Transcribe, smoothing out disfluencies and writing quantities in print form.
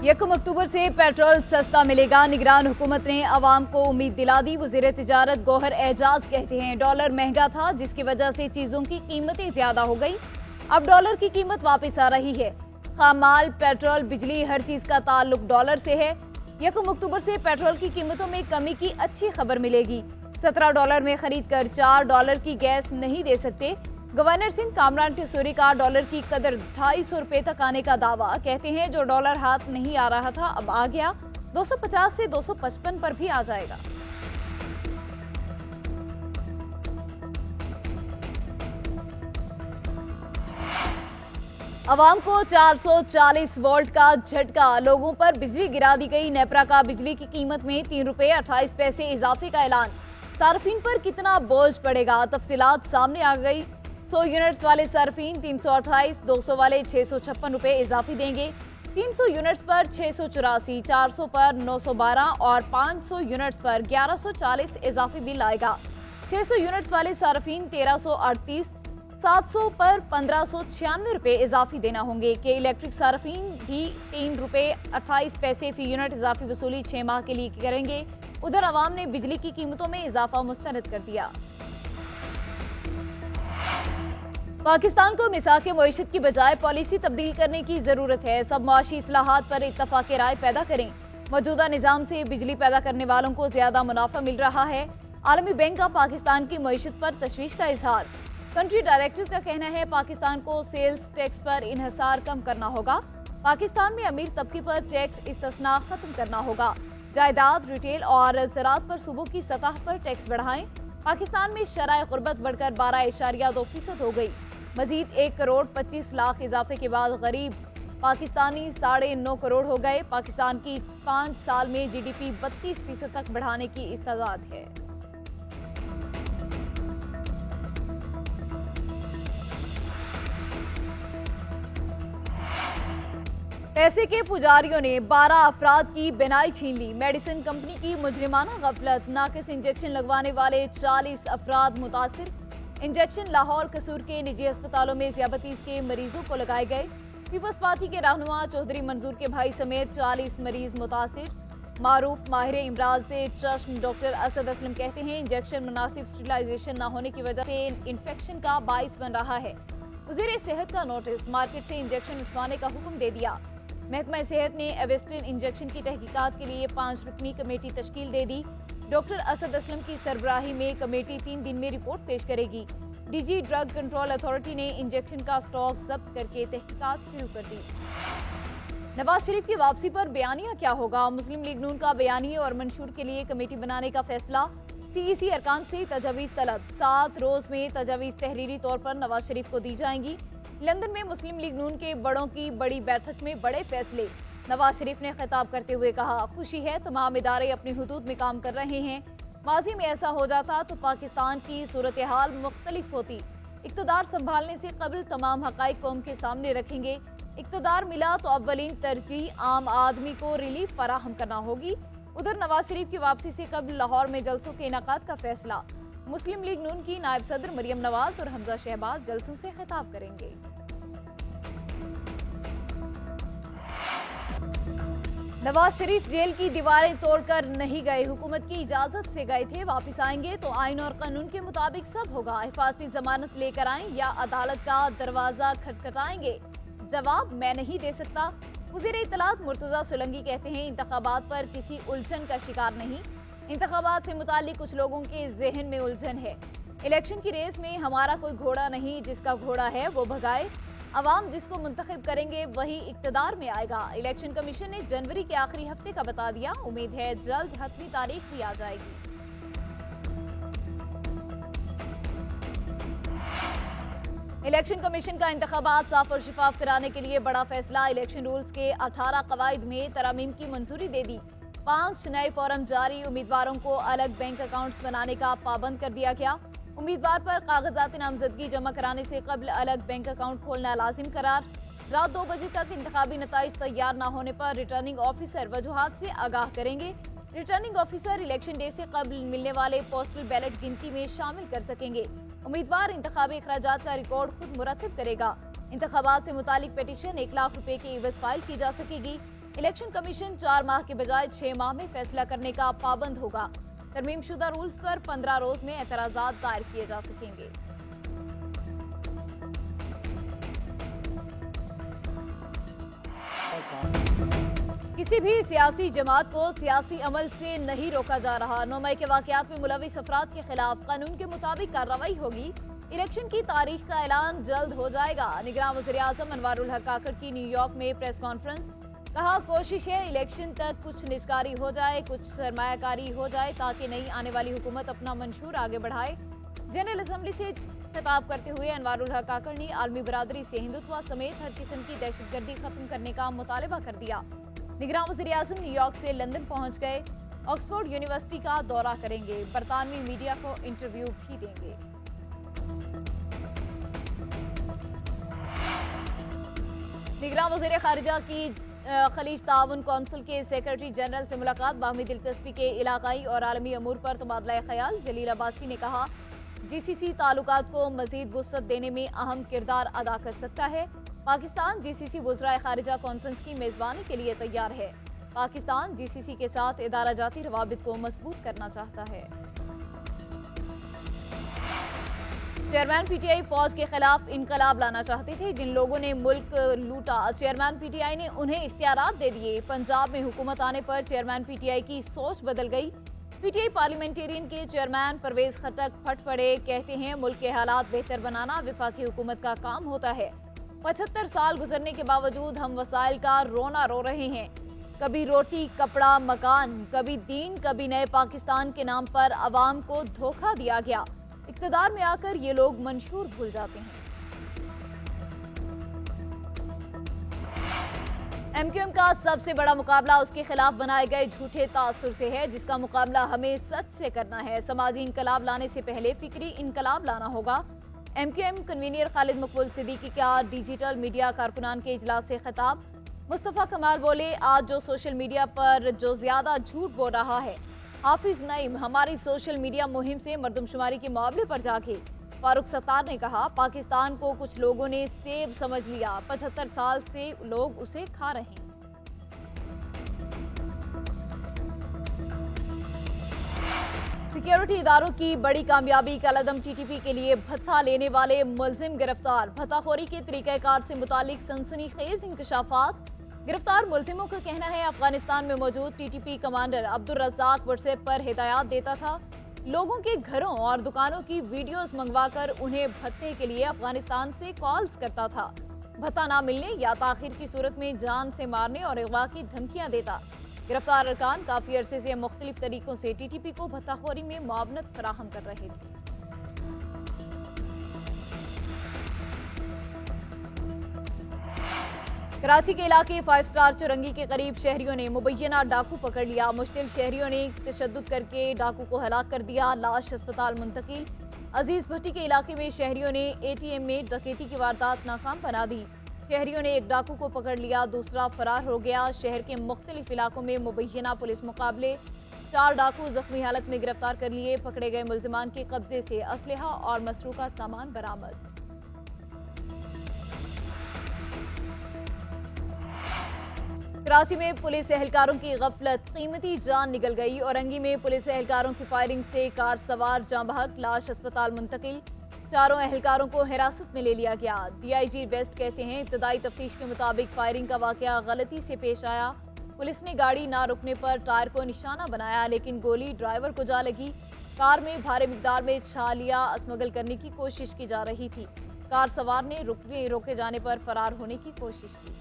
1 अक्टूबर से पेट्रोल सस्ता मिलेगा। निगरान हुकूमत ने अवाम को उम्मीद दिला दी। वज़ीर तिजारत गौहर एजाज कहते हैं डॉलर महंगा था जिसकी वजह से चीजों की कीमतें ज्यादा हो गई। अब डॉलर की कीमत वापस आ रही है। खामाल, पेट्रोल, बिजली, हर चीज का ताल्लुक डॉलर से है। 1 अक्टूबर से पेट्रोल की कीमतों में कमी की अच्छी खबर मिलेगी। $17 में खरीद कर $4 की गैस नहीं दे सकते। गवर्नर सिंह कामरान टिसोरी का डॉलर की कदर ₹250 तक आने का दावा। कहते हैं जो डॉलर हाथ नहीं आ रहा था अब आ गया। 250 से 255 पर भी आ जाएगा। अवाम को 440 वोल्ट का झटका, लोगों पर बिजली गिरा दी गई। नेपरा का बिजली की कीमत में ₹3.28 इजाफे का ऐलान। सार्फिन पर कितना बोझ पड़ेगा, तफसीलात सामने आ गई। 100 यूनिट्स वाले सार्फिन 328, 200 वाले ₹656 इजाफी देंगे। 300 यूनिट्स पर 684, 400 पर 912 और 500 यूनिट्स पर 1140 इजाफी बिल आएगा। 600 यूनिट्स वाले सार्फिन 1338, 700 पर ₹1596 इजाफी देना होंगे। के इलेक्ट्रिक सार्फिन भी ₹3.28 फी यूनिट इजाफी वसूली 6 माह के लिए करेंगे। उधर अवाम ने बिजली की कीमतों में इजाफा मुस्तरद कर दिया। पाकिस्तान को मिसाक मईशत की बजाय पॉलिसी तब्दील करने की जरूरत है। सब मुआशी इस्लाहात पर इत्तफाक राय पैदा करें। मौजूदा निजाम से बिजली पैदा करने वालों को ज्यादा मुनाफा मिल रहा है। आलमी बैंक का पाकिस्तान की मईशत पर तशवीश का इजहार। कंट्री डायरेक्टर का कहना है पाकिस्तान को सेल्स टैक्स पर इन्हसार कम करना होगा। पाकिस्तान में अमीर तबके पर टैक्स इस्तिस्ना खत्म करना होगा। जायदाद, रिटेल और ज़राअत पर सूबों की सतह पर टैक्स बढ़ाएं। पाकिस्तान में शराय गुर्बत बढ़कर 12.2% हो गई। मजीद 1 करोड़ 25 लाख इजाफे के बाद गरीब पाकिस्तानी 9.5 करोड़ हो गए। पाकिस्तान की 5 साल में GDP 32% तक बढ़ाने की इस्तादाद है। पैसे के पुजारियों ने 12 अफराद की बेनाई छीन ली। मेडिसिन कंपनी की मुजरिमाना गफलत, नाकिस इंजेक्शन लगवाने वाले 40 अफराद मुतासिर। इंजेक्शन लाहौर कसूर के निजी अस्पतालों में ज़ियाबतीस के मरीजों को लगाए गए। पीपल्स पार्टी के रहनुमा चौधरी मंजूर के भाई समेत 40 मरीज मुतासिर। मारूफ माहिर इमराज से चश्म डॉक्टर असद असलम कहते हैं इंजेक्शन मुनासिब स्टरलाइजेशन न होने की वजह से इन्फेक्शन का बाइस बन रहा है। वज़ीर सेहत का नोटिस, मार्केट से इंजेक्शन उठवाने का हुक्म दे दिया। महकमा सेहत ने एवेस्टिन इंजेक्शन की तहकीकात के लिए 5 रुकनी कमेटी तश्कील दे दी। डॉक्टर असद असलम की सरबराही में कमेटी 3 दिन में रिपोर्ट पेश करेगी। डीजी ड्रग कंट्रोल अथॉरिटी ने इंजेक्शन का स्टॉक जब्त करके तहकीकात शुरू कर दी। नवाज शरीफ की वापसी पर बयानिया क्या होगा, मुस्लिम लीग नून का बयानिया और मंशूर के लिए कमेटी बनाने का फैसला। CEC अरकान से तजावीज़ तलब, 7 रोज में तजावीज़ तहरीरी तौर पर नवाज शरीफ को दी जाएंगी। लंदन में मुस्लिम लीग नून के बड़ों की बड़ी बैठक में बड़े फैसले। नवाज शरीफ ने खिताब करते हुए कहा खुशी है तमाम इदारे अपनी हुदूद में काम कर रहे हैं। माजी में ऐसा हो जाता तो पाकिस्तान की सूरत हाल मुख्तलिफ होती। इक़्तिदार संभालने से कबल तमाम हक़ाइक़ कौम के सामने रखेंगे। इक़्तिदार मिला तो अव्वलीन तरजीह आम आदमी को रिलीफ फराहम करना होगी। उधर नवाज शरीफ की वापसी से कबल लाहौर में जलसों के इनेकाद का फैसला। मुस्लिम लीग नून की नायब सदर मरियम नवाज और हमजा शहबाज जलसों से खिताब करेंगे। नवाज शरीफ जेल की दीवारें तोड़कर नहीं गए, हुकूमत की इजाजत से गए थे। वापस आएंगे तो आइन और कानून के मुताबिक सब होगा। हिफाजती जमानत लेकर आएं या अदालत का दरवाजा खटखटाएंगे, जवाब मैं नहीं दे सकता। वज़ीर इत्तलात मुर्तज़ा सोलंकी कहते हैं इंतखाबात पर किसी उलझन का शिकार नहीं। इंतखाबात से मुताल्लिक कुछ लोगों के जहन में उलझन है। इलेक्शन की रेस में हमारा कोई घोड़ा नहीं, जिसका घोड़ा है वो भगाए। अवाम जिसको मुंतखब करेंगे वही इक़्तिदार में आएगा। इलेक्शन कमीशन ने जनवरी के आखिरी हफ्ते का बता दिया। उम्मीद है जल्द हतमी तारीख भी आ जाएगी। इलेक्शन कमीशन का इंतखाबात साफ और शिफाफ कराने के लिए बड़ा फैसला। इलेक्शन रूल्स के 18 कवायद में तरमीम की मंजूरी दे दी। 5 नए फॉर्म जारी। उम्मीदवारों को अलग बैंक अकाउंट्स बनाने का पाबंद कर दिया गया। उम्मीदवार पर कागजात नामजदगी जमा कराने से कबल अलग बैंक अकाउंट खोलना लाजिम करार। रात 2 बजे तक इंतखाबी नताइज तैयार न होने पर रिटर्निंग ऑफिसर वजूहात से आगाह करेंगे। रिटर्निंग ऑफिसर इलेक्शन डे से कबल मिलने वाले पोस्टल बैलेट गिनती में शामिल कर सकेंगे। उम्मीदवार इंतखाबी अखराजात का रिकॉर्ड खुद मुरतब करेगा। इंतखाबात से मुतालिक पिटीशन 1 लाख रुपए के एवज फाइल की जा सकेगी। इलेक्शन कमीशन 4 माह के बजाय 6 माह में फैसला करने का पाबंद होगा। तरमीम शुदा रूल्स पर 15 रोज में एतराजात दायर किए जा सकेंगे। किसी भी सियासी जमात को सियासी अमल से नहीं रोका जा रहा। 9 मई के वाकयात में मुलविस अफराद के खिलाफ कानून के मुताबिक कार्रवाई होगी। इलेक्शन की तारीख का ऐलान जल्द हो जाएगा। निगरान वज़ीर आज़म अनवारुल हक काकड़ की न्यूयॉर्क में प्रेस कॉन्फ्रेंस। कहा, कोशिश है इलेक्शन तक कुछ निजकारी हो जाए, कुछ सरमायाकारी हो जाए ताकि नई आने वाली हुकूमत अपना मंशूर आगे बढ़ाए। जनरल असम्बली से खिताब करते हुए अनवारुल हक काकड़ ने आलमी बरादरी से हिंदुत्व समेत हर किस्म की दहशतगर्दी खत्म करने का मुतालबा कर दिया। निगरान वज़ीर आज़म न्यूयॉर्क से लंदन पहुंच गए। ऑक्सफोर्ड यूनिवर्सिटी का दौरा करेंगे। बरतानवी मीडिया को इंटरव्यू भी देंगे। निगरान वज़ीर खारिजा की खलीज ताउन कौंसिल के सेक्रेटरी जनरल से मुलाकात। बाहमी दिलचस्पी के इलाकाई और आलमी अमूर पर तबादला ख्याल। जलील अब्बासी ने कहा, जीसीसी ताल्लुकात को मजीद वुसअत देने में अहम किरदार अदा कर सकता है। पाकिस्तान जीसीसी वज़राए खारिजा कॉन्फ्रेंस की मेज़बानी के लिए तैयार है। पाकिस्तान जीसीसी के साथ इदारा जाती रवाबित को मजबूत करना चाहता है। चेयरमैन पीटीआई फौज के खिलाफ इनकलाब लाना चाहते थे। जिन लोगों ने मुल्क लूटा, चेयरमैन पीटीआई ने उन्हें इख्तियारात दे दिए। पंजाब में हुकूमत आने पर चेयरमैन पीटीआई की सोच बदल गई। पीटीआई पार्लियामेंटेरियन के चेयरमैन परवेज खटक फट पड़े। कहते हैं, मुल्क के हालात बेहतर बनाना वफाकी हुकूमत का काम होता है। 75 साल गुजरने के बावजूद हम वसाइल का रोना रो रहे हैं। कभी रोटी, कपड़ा, मकान, कभी दीन, कभी नए पाकिस्तान के नाम पर अवाम को धोखा दिया गया। इक़्तिदार में आकर ये लोग मंशूर भूल जाते हैं। एमक्यूएम का सबसे बड़ा मुकाबला उसके खिलाफ बनाए गए झूठे तासुर से है, जिसका मुकाबला हमें सच से करना है। समाजी इनकलाब लाने से पहले फिक्री इनकलाब लाना होगा। एमक्यूएम कन्वीनर खालिद मकबूल सिद्दीकी का डिजिटल मीडिया कारकुनान के इजलास से खिताब। मुस्तफ़ा कमाल बोले, आज जो सोशल मीडिया पर जो ज्यादा झूठ बोल रहा है, हाफिज नईम हमारी सोशल मीडिया मुहिम से मर्दमशुमारी के मुकाबले पर जाके। फारूक सत्तार ने कहा, पाकिस्तान को कुछ लोगों ने सेब समझ लिया। 75 साल से लोग उसे खा रहे हैं। सिक्योरिटी इदारों की बड़ी कामयाबी। कलअदम टीटीपी के लिए भत्ता लेने वाले मुलजिम गिरफ्तार। भत्ताखोरी के तरीक़ाकार से मुतालिक सनसनीखेज इंकशाफात। गिरफ्तार मुलजिमों का कहना है, अफगानिस्तान में मौजूद टीटीपी कमांडर अब्दुल रज़्ज़ाक व्हाट्सएप पर हिदायत देता था। लोगों के घरों और दुकानों की वीडियोस मंगवाकर उन्हें भत्ते के लिए अफगानिस्तान से कॉल्स करता था। भत्ता ना मिलने या ताखिर की सूरत में जान से मारने और अगवा की धमकियां देता। गिरफ्तार अरकान काफी अरसे से मुख्तलिफ तरीकों से टीटीपी को भत्ताखोरी में मुआवनत फराहम कर रहे थे। कराची के इलाके 5 स्टार चुरंगी के करीब शहरियों ने मुबैना डाकू पकड़ लिया। मुश्तिल शहरियों ने तशद्दुद करके डाकू को हलाक कर दिया। लाश अस्पताल मुंतकिल। अजीज भट्टी के इलाके में शहरियों ने एटीएम में डकैती की वारदात नाकाम बना दी। शहरियों ने एक डाकू को पकड़ लिया, दूसरा फरार हो गया। शहर के मुख्तलिफ इलाकों में मुबैना पुलिस मुकाबले। 4 डाकू जख्मी हालत में गिरफ्तार कर लिए। पकड़े गए मुलजिमान के कब्जे से असलहा और मसरूका सामान बरामद। कराची में पुलिस एहलकारों की गफलत, कीमती जान निकल गई। औरंगी में पुलिस एहलकारों की फायरिंग से कार सवार जाँ बहक, लाश अस्पताल मुंतकिल। 4 एहलकारों को हिरासत में ले लिया गया। डीआईजी वेस्ट कहते हैं, इब्तदाई तफ्तीश के मुताबिक फायरिंग का वाकया गलती से पेश आया। पुलिस ने गाड़ी ना रुकने पर टायर को निशाना बनाया, लेकिन गोली ड्राइवर को जा लगी। कार में भारी मिकदार में छालिया स्मगल करने की कोशिश की जा रही थी। कार सवार ने रोके जाने पर फरार होने की कोशिश की।